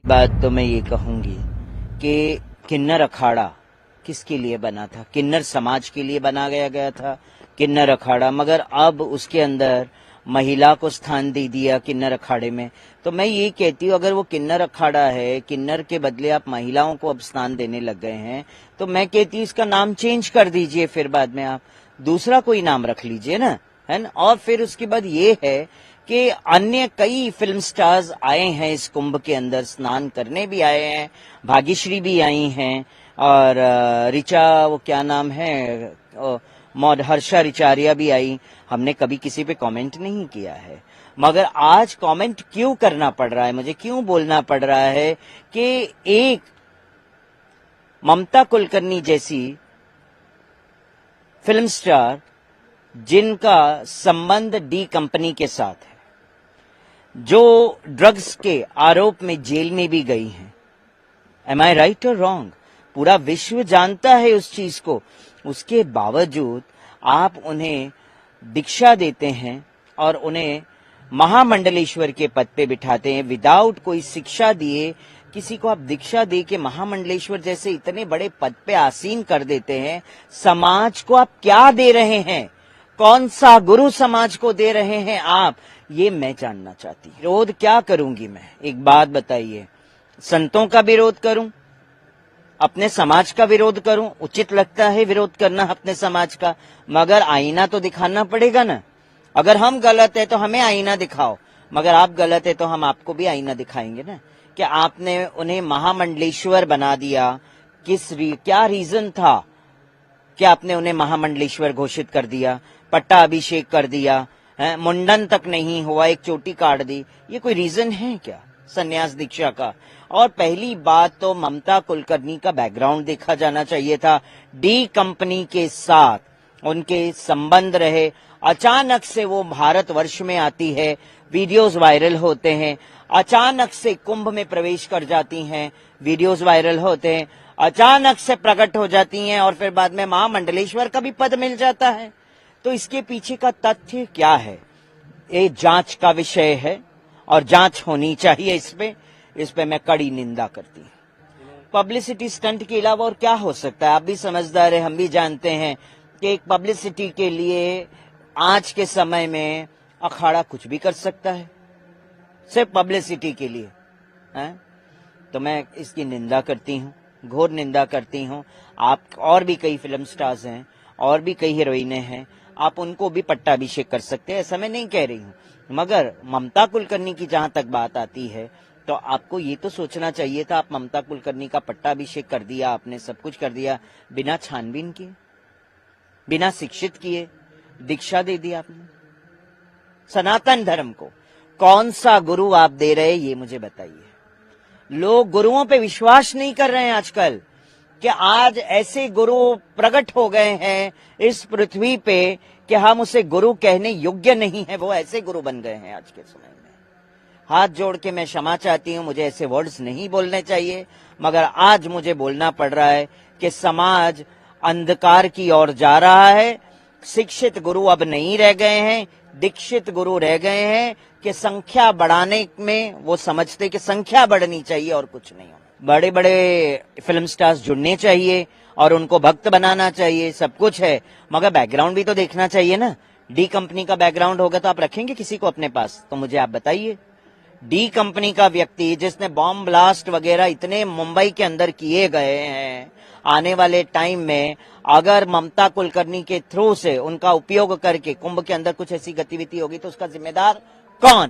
बात तो मैं ये कहूंगी कि किन्नर अखाड़ा किसके लिए बना था? किन्नर समाज के लिए बना गया था किन्नर अखाड़ा, मगर अब उसके अंदर महिला को स्थान दे दिया किन्नर अखाड़े में। तो मैं ये कहती हूँ, अगर वो किन्नर अखाड़ा है, किन्नर के बदले आप महिलाओं को अब स्थान देने लग गए हैं, तो मैं कहती हूँ इसका नाम चेंज कर दीजिए, फिर बाद में आप दूसरा कोई नाम रख लीजिए ना, है ना। और फिर उसके बाद ये है कि अन्य कई फिल्म स्टार्स आए हैं इस कुंभ के अंदर, स्नान करने भी आए हैं, भाग्यश्री भी आई हैं, और ऋचा, वो क्या नाम है, हर्षा रिचारिया भी आई। हमने कभी किसी पे कमेंट नहीं किया है, मगर आज कमेंट क्यों करना पड़ रहा है, मुझे क्यों बोलना पड़ रहा है कि एक ममता कुलकर्णी जैसी फिल्म स्टार जिनका संबंध डी कंपनी के साथ है, जो ड्रग्स के आरोप में जेल में भी गई हैं, एम आई राइट और रॉन्ग? पूरा विश्व जानता है उस चीज को, उसके बावजूद आप उन्हें दीक्षा देते हैं और उन्हें महामंडलेश्वर के पद पे बिठाते हैं विदाउट कोई शिक्षा दिए। किसी को आप दीक्षा दे के महामंडलेश्वर जैसे इतने बड़े पद पे आसीन कर देते हैं। समाज को आप क्या दे रहे हैं? कौन सा गुरु समाज को दे रहे हैं आप? ये मैं जानना चाहती। विरोध क्या करूंगी मैं, एक बात बताइए। संतों का विरोध करूं, अपने समाज का विरोध करूं? उचित लगता है विरोध करना अपने समाज का, मगर आईना तो दिखाना पड़ेगा ना। अगर हम गलत है तो हमें आईना दिखाओ, मगर आप गलत है तो हम आपको भी आईना दिखाएंगे ना। कि आपने उन्हें महामंडलेश्वर बना दिया, क्या रीजन था कि आपने उन्हें महामंडलेश्वर घोषित कर दिया, पट्टा अभिषेक कर दिया, मुंडन तक नहीं हुआ, एक चोटी काट दी? ये कोई रीजन है क्या संन्यास दीक्षा का? और पहली बात तो ममता कुलकर्णी का बैकग्राउंड देखा जाना चाहिए था। डी कंपनी के साथ उनके संबंध रहे, अचानक से वो भारतवर्ष में आती है, वीडियोस वायरल होते हैं, अचानक से कुंभ में प्रवेश कर जाती हैं, वीडियोस वायरल होते हैं, अचानक से प्रकट हो जाती हैं, और फिर बाद में महामंडलेश्वर का भी पद मिल जाता है। तो इसके पीछे का तथ्य क्या है? ये जांच का विषय है और जांच होनी चाहिए। इस पे मैं कड़ी निंदा करती हूँ। पब्लिसिटी स्टंट के अलावा और क्या हो सकता है? आप भी समझदार है, हम भी जानते हैं कि एक पब्लिसिटी के लिए आज के समय में अखाड़ा कुछ भी कर सकता है, सिर्फ पब्लिसिटी के लिए है? तो मैं इसकी निंदा करती हूँ, घोर निंदा करती हूँ। आप और भी कई फिल्म स्टार्स हैं, और भी कई हीरोइनें हैं, आप उनको भी पट्टाभिषेक कर सकते हैं, ऐसा मैं नहीं कह रही हूँ। मगर ममता कुलकर्णी की जहां तक बात आती है, तो आपको ये तो सोचना चाहिए था। आप ममता कुलकर्णी का पट्टाभिषेक कर दिया, आपने सब कुछ कर दिया बिना छानबीन किए, बिना शिक्षित किए, दीक्षा दे दी आपने। सनातन धर्म को कौन सा गुरु आप दे रहे हैं, ये मुझे बताइए। लोग गुरुओं पे विश्वास नहीं कर रहे हैं आजकल, कि आज ऐसे गुरु प्रकट हो गए हैं इस पृथ्वी पे कि हम उसे गुरु कहने योग्य नहीं है, वो ऐसे गुरु बन गए हैं आज के समय में। हाथ जोड़ के मैं क्षमा चाहती हूँ, मुझे ऐसे वर्ड्स नहीं बोलने चाहिए, मगर आज मुझे बोलना पड़ रहा है कि समाज अंधकार की ओर जा रहा है। शिक्षित गुरु अब नहीं रह गए हैं, दीक्षित गुरु रह गए हैं, कि संख्या बढ़ाने में वो समझते कि संख्या बढ़नी चाहिए और कुछ नहीं होना। बड़े बड़े फिल्म स्टार्स जुड़ने चाहिए और उनको भक्त बनाना चाहिए, सब कुछ है, मगर बैकग्राउंड भी तो देखना चाहिए ना। डी कंपनी का बैकग्राउंड होगा तो आप रखेंगे किसी को अपने पास? तो मुझे आप बताइए। डी कंपनी का व्यक्ति जिसने बॉम्ब ब्लास्ट वगैरह इतने मुंबई के अंदर किए गए हैं, आने वाले टाइम में अगर ममता कुलकर्णी के थ्रू से उनका उपयोग करके कुंभ के अंदर कुछ ऐसी गतिविधि होगी तो उसका जिम्मेदार कौन?